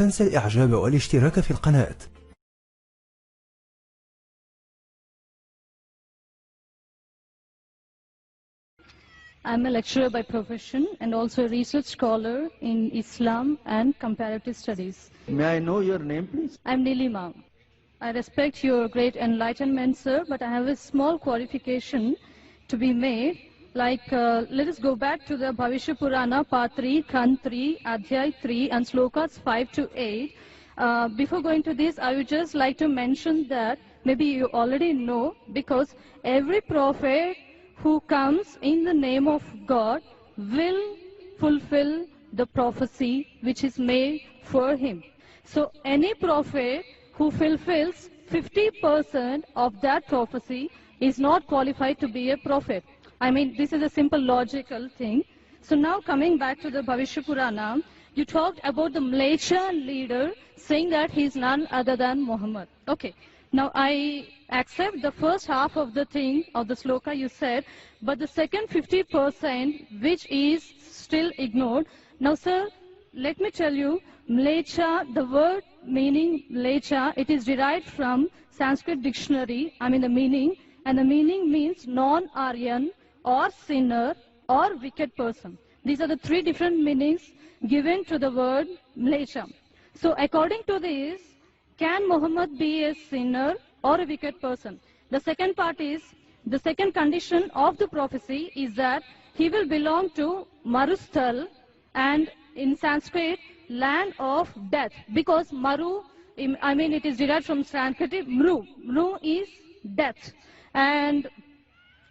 تنسى الإعجاب والاشتراك في القناة. I'm a lecturer by profession and also a research scholar in Islam and comparative studies. May I know your name, please? I'm Nilima. I respect your great enlightenment, sir, but I have a small qualification to be made. Let us go back to the Bhavishya Purana, Part 3, Khan 3, Adhyay 3, and Slokas 5 to 8. Before going to this, I would just like to mention that maybe you already know, because every prophet who comes in the name of God will fulfill the prophecy which is made for him. So any prophet who fulfills 50% of that prophecy is not qualified to be a prophet. I mean, this is a simple logical thing. So now coming back to the Bhavishya Purana, you talked about the Mleccha leader saying that he is none other than Muhammad. Okay. Now I accept the first half of the thing, of the sloka you said, but the second 50% which is still ignored. Now sir, let me tell you, Mleccha, the word meaning Mleccha, it is derived from Sanskrit dictionary, the meaning, and the meaning means non-Aryan or sinner or wicked person. These are the three different meanings given to the word Mleccha. So according to this, can Muhammad be a sinner or a wicked person? The second part is, the second condition of the prophecy is that he will belong to Marusthal, and in Sanskrit, land of death. Because Maru, it is derived from Sanskrit, Mru. Mru is death. And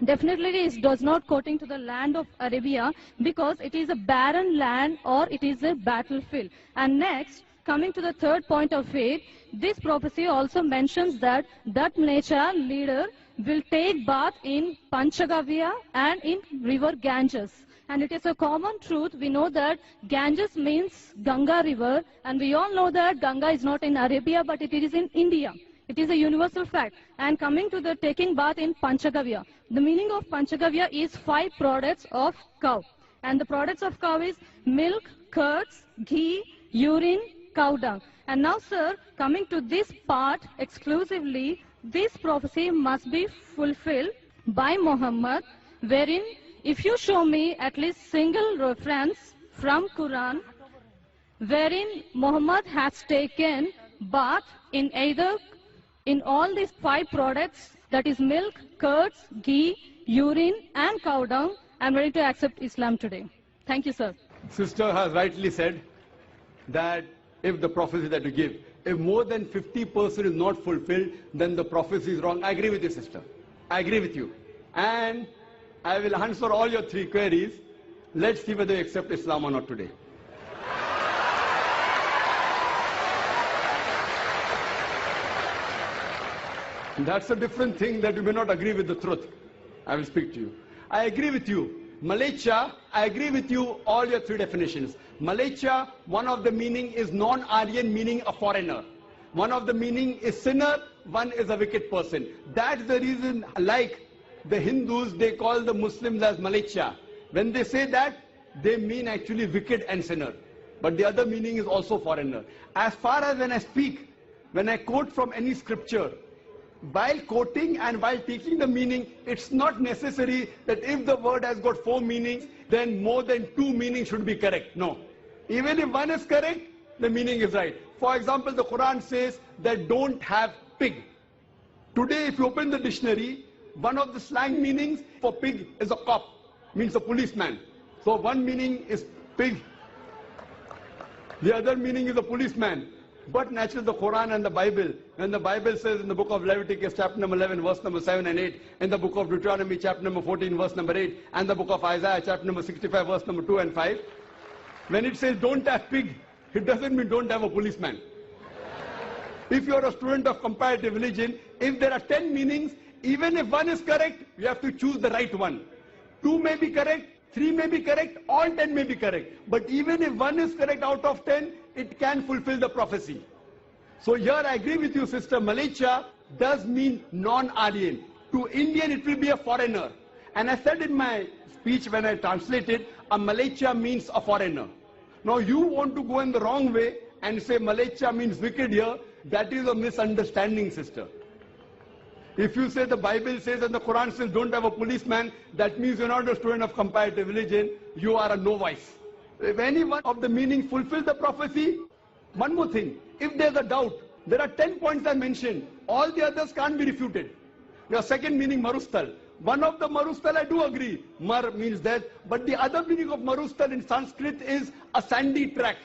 definitely it does not quoting to the land of Arabia, because it is a barren land or it is a battlefield. And next, coming to the third point of it, this prophecy also mentions that Mleccha leader will take bath in Panchagavya and in river Ganges. And it is a common truth. We know that Ganges means Ganga river, and we all know that Ganga is not in Arabia, but it is in India. It is a universal fact. And coming to the taking bath in Panchagavya, the meaning of Panchagavya is 5 products of cow. And the products of cow is milk, curds, ghee, urine, cow dung. And now sir, coming to this part exclusively, this prophecy must be fulfilled by Muhammad, wherein if you show me at least single reference from Quran wherein Muhammad has taken bath in either in all these 5 products, that is milk, curds, ghee, urine and cow dung, I am ready to accept Islam today. Thank you, sir. Sister has rightly said that if the prophecy that you give, if more than 50% is not fulfilled, then the prophecy is wrong. I agree with you, sister. I agree with you. And I will answer all your 3 queries. Let's see whether you accept Islam or not today. That's a different thing, that you may not agree with the truth. I will speak to you. I agree with you. Mleccha, I agree with you all your 3 definitions. Mleccha, one of the meaning is non-Aryan, meaning a foreigner. One of the meaning is sinner, one is a wicked person. That's the reason, like the Hindus, they call the Muslims as Mleccha. When they say that, they mean actually wicked and sinner. But the other meaning is also foreigner. As far as when I speak, when I quote from any scripture, while quoting and while taking the meaning, it's not necessary that if the word has got 4 meanings, then more than 2 meanings should be correct. No. Even if one is correct, the meaning is right. For example, the Quran says that don't have pig. Today, if you open the dictionary, one of the slang meanings for pig is a cop, means a policeman. So one meaning is pig, the other meaning is a policeman. But naturally the Quran and the Bible, when the Bible says in the book of Leviticus chapter number 11 verse number 7 and 8, in the book of Deuteronomy chapter number 14 verse number 8, and the book of Isaiah chapter number 65 verse number 2 and 5, when it says don't have pig, it doesn't mean don't have a policeman. If you are a student of comparative religion, if there are 10 meanings, even if one is correct, you have to choose the right one. 2 may be correct, 3 may be correct, all 10 may be correct. But even if one is correct out of 10, it can fulfill the prophecy. So here I agree with you, sister. Mleccha does mean non-Aryan. To Indian it will be a foreigner. And I said in my speech when I translated, a Mleccha means a foreigner. Now you want to go in the wrong way and say Malecha means wicked here, that is a misunderstanding, sister. If you say the Bible says and the Quran says don't have a policeman, that means you're not a student of comparative religion, you are a novice. If any one of the meaning fulfill the prophecy, one more thing, if there's a doubt, there are 10 points I mentioned, all the others can't be refuted. Your second meaning, marustal. One of the marustal I do agree, mar means death, but the other meaning of marustal in Sanskrit is a sandy track.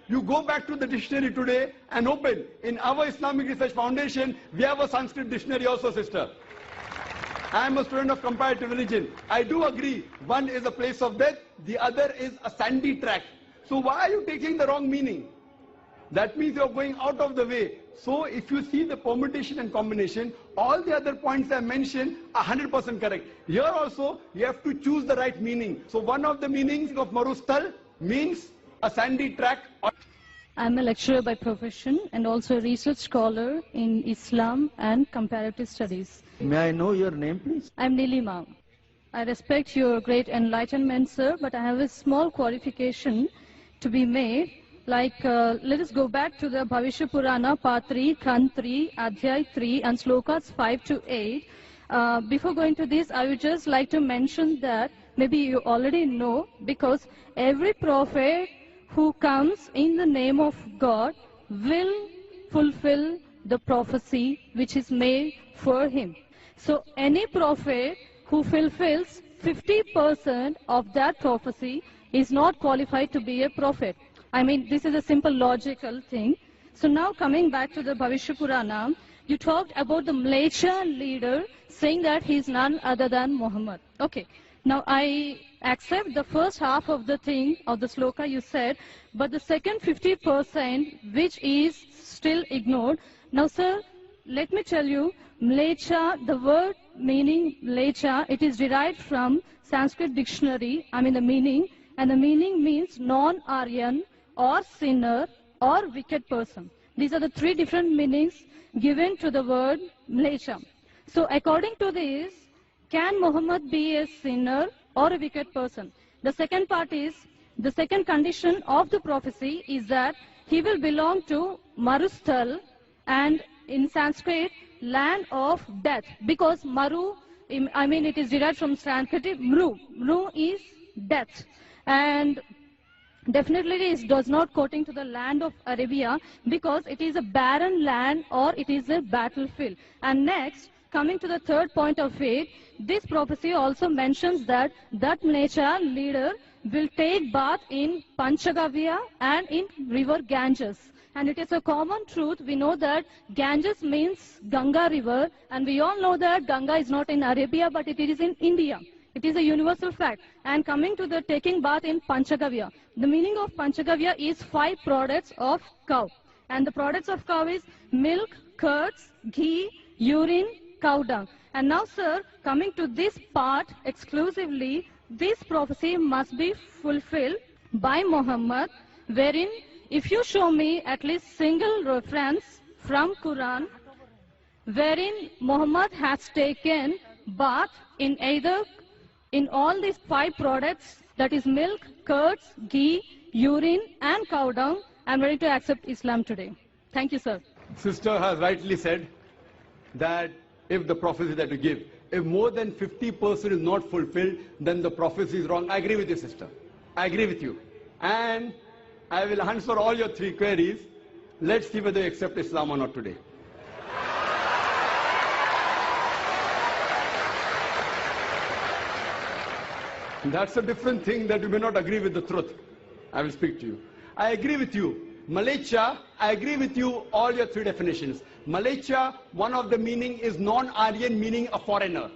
You go back to the dictionary today and open. In our Islamic Research Foundation, we have a Sanskrit dictionary also, sister. I am a student of comparative religion. I do agree, one is a place of death, the other is a sandy track. So why are you taking the wrong meaning? That means you're going out of the way. So if you see the permutation and combination, all the other points I mentioned are 100% correct. Here also, you have to choose the right meaning. So one of the meanings of marustal means a sandy track. I'm a lecturer by profession and also a research scholar in Islam and comparative studies. May I know your name, please? I'm Nilima. I respect your great enlightenment, sir, but I have a small qualification to be made. Like, let us go back to the Bhavishya Purana, Part 3, Khand 3, Adhyay 3, and Slokas 5 to 8. Before going to this, I would just like to mention that maybe you already know, because every prophet who comes in the name of God will fulfill the prophecy which is made for him. So any prophet who fulfills 50% of that prophecy is not qualified to be a prophet. I mean, this is a simple logical thing. So now coming back to the Bhavishya Purana, you talked about the Mlecha leader saying that he is none other than Muhammad. Okay. Now I accept the first half of the thing, of the sloka you said, but the second 50% which is still ignored. Now sir, let me tell you, Mlecha, the word meaning Mlecha, it is derived from Sanskrit dictionary, I mean the meaning, and the meaning means non-Aryan or sinner or wicked person. These are the three different meanings given to the word Mlecha. So according to this, can Muhammad be a sinner or a wicked person? The second part is, the second condition of the prophecy is that he will belong to Marustal, and in Sanskrit, land of death. Because Maru, I mean it is derived from Sanskrit, Mru. Mru is death. And definitely it does not quoting to the land of Arabia, because it is a barren land or it is a battlefield. And next, coming to the third point of it, this prophecy also mentions that Mlecha leader will take bath in Panchagavya and in river Ganges. And it is a common truth. We know that Ganges means Ganga river, and we all know that Ganga is not in Arabia, but it is in India. It is a universal fact. And coming to the taking bath in Panchagavya, the meaning of Panchagavya is 5 products of cow. And the products of cow is milk, curds, ghee, urine, cow dung. And now sir, coming to this part exclusively, this prophecy must be fulfilled by Muhammad, wherein if you show me at least single reference from Quran, wherein Muhammad has taken bath in either in all these 5 products, that is milk, curds, ghee, urine and cow dung, I am ready to accept Islam today. Thank you, sir. Sister has rightly said that if the prophecy that you give, if more than 50% is not fulfilled, then the prophecy is wrong. I agree with you, sister. I agree with you. And I will answer all your 3 queries. Let's see whether you accept Islam or not today. That's a different thing, that you may not agree with the truth. I will speak to you. I agree with you. Malecha, I agree with you, all your 3 definitions. Malecha, one of the meaning is non-Aryan, meaning a foreigner.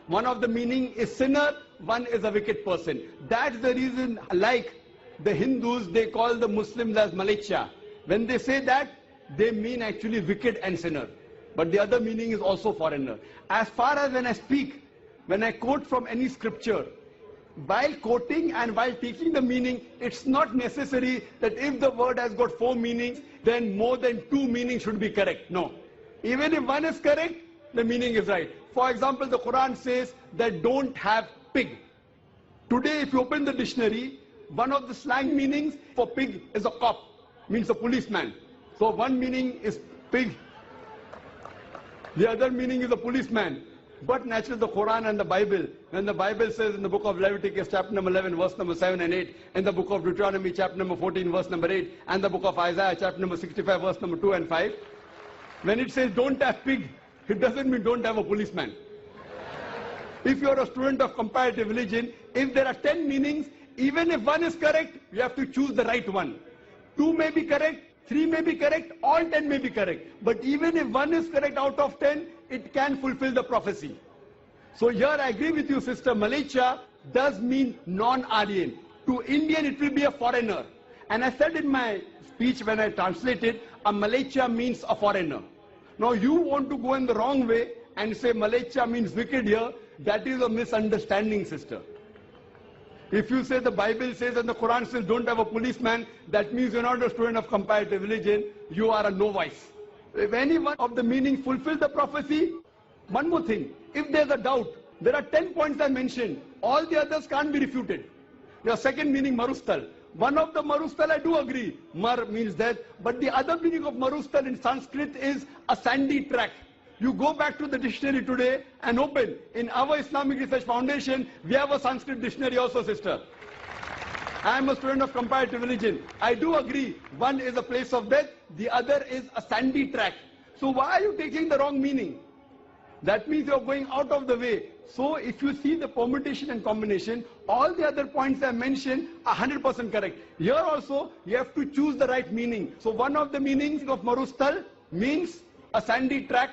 One of the meaning is sinner, one is a wicked person. That's the reason, like the Hindus, they call the Muslims as Malecha. When they say that, they mean actually wicked and sinner. But the other meaning is also foreigner. As far as when I speak, when I quote from any scripture, while quoting and while taking the meaning, it's not necessary that if the word has got 4 meanings, then more than 2 meanings should be correct. No. Even if one is correct, the meaning is right. For example, the Quran says that don't have pig. Today, if you open the dictionary, one of the slang meanings for pig is a cop. means a policeman. So one meaning is pig, the other meaning is a policeman. But naturally the Quran and the Bible, when the Bible says in the book of Leviticus chapter number 11 verse number 7 and 8, in the book of Deuteronomy chapter number 14 verse number 8, and the book of Isaiah chapter number 65 verse number 2 and 5, when it says don't have pig, it doesn't mean don't have a policeman. If you are a student of comparative religion, if there are 10 meanings, even if one is correct, you have to choose the right one. 2 may be correct, 3 may be correct, all 10 may be correct. But even if one is correct out of 10, it can fulfill the prophecy. So here I agree with you, sister. Malaysia does mean non-Aryan. To Indian, it will be a foreigner. And I said in my speech when I translated, a Malaysia means a foreigner. Now you want to go in the wrong way and say Malaysia means wicked here. That is a misunderstanding, sister. If you say the Bible says and the Quran says don't have a policeman, that means you're not a student of comparative religion, you are a novice. If any one of the meanings fulfill the prophecy, one more thing, if there's a doubt, there are 10 points I mentioned, all the others can't be refuted. Your second meaning, marustal. One of the marustal I do agree, mar means death, but the other meaning of marustal in Sanskrit is a sandy track. You go back to the dictionary today and open. In our Islamic Research Foundation, we have a Sanskrit dictionary also, sister. I am a student of comparative religion. I do agree, one is a place of death, the other is a sandy track. So why are you taking the wrong meaning? That means you are going out of the way. So if you see the permutation and combination, all the other points I mentioned are 100% correct. Here also, you have to choose the right meaning. So one of the meanings of marustal means a sandy track.